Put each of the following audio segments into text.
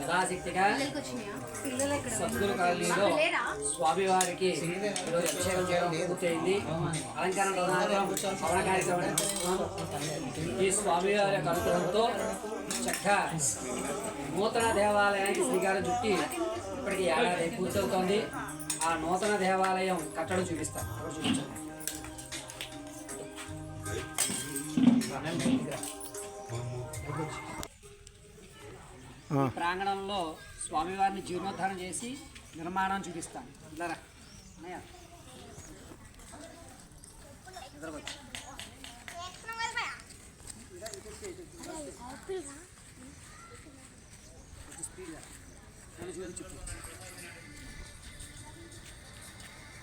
యథాశక్తిగా సద్గురు కాలనీలో స్వామివారికి అభిషేకం చేయడం పూర్తయింది. అలంకరణ పవన కార్యక్రమం ఈ స్వామివారి యొక్క అనుగ్రహంతో చక్కగా నూతన దేవాలయానికి శ్రీకారం చుట్టి ఇప్పటికి ఏడాది పూర్తవుతోంది. ఆ నూతన దేవాలయం కట్టడం చూపిస్తాను. ప్రాంగణంలో స్వామివారిని జీర్ణోద్ధారం చేసి నిర్మాణం చూపిస్తాను. ఇలారా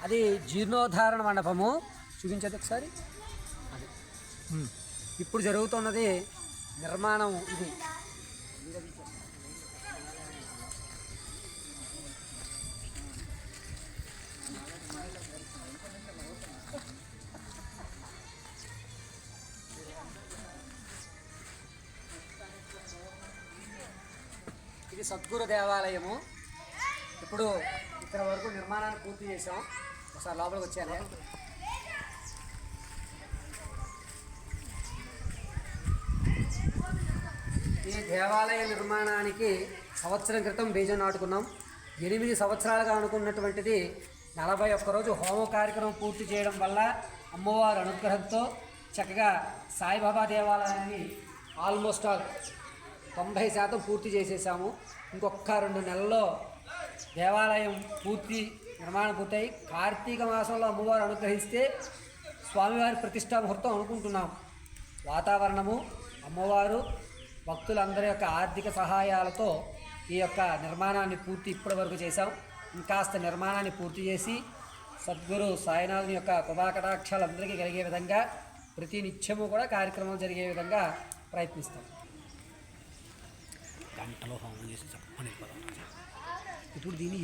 అది జీర్ణోద్ధారణ మండపము చూపించదు ఒకసారి. అది ఇప్పుడు జరుగుతున్నది నిర్మాణం. ఇది ఇది సద్గురు దేవాలయము. ఇప్పుడు ఇక్కడ వరకు నిర్మాణాన్ని పూర్తి చేసాం. ఒకసారి లోపలికి వచ్చాను. ఈ దేవాలయ నిర్మాణానికి సంవత్సరం క్రితం బీజం నాటుకున్నాం. 8 సంవత్సరాలుగా అనుకున్నటువంటిది 41 రోజు హోమ కార్యక్రమం పూర్తి చేయడం వల్ల అమ్మవారి అనుగ్రహంతో చక్కగా సాయిబాబా దేవాలయాన్ని ఆల్మోస్ట్ ఆల్ 90% పూర్తి చేసేసాము. ఇంకొక 2 నెలల్లో దేవాలయం నిర్మాణం పూర్తయి కార్తీక మాసంలో అమ్మవారు అనుగ్రహిస్తే స్వామివారి ప్రతిష్టా ముహూర్తం అనుకుంటున్నాం. వాతావరణము, అమ్మవారు, భక్తులందరి యొక్క ఆర్థిక సహాయాలతో ఈ యొక్క నిర్మాణాన్ని ఇప్పటి వరకు చేశాం. ఇంకాస్త నిర్మాణాన్ని పూర్తి చేసి సద్గురు సాయినాథుని యొక్క కృపాకటాక్షాలు అందరికీ కలిగే విధంగా ప్రతి నిత్యము కూడా కార్యక్రమం జరిగే విధంగా ప్రయత్నిస్తాం. గంటలో హోమం చేసి చెప్పని ఇప్పుడు దీన్ని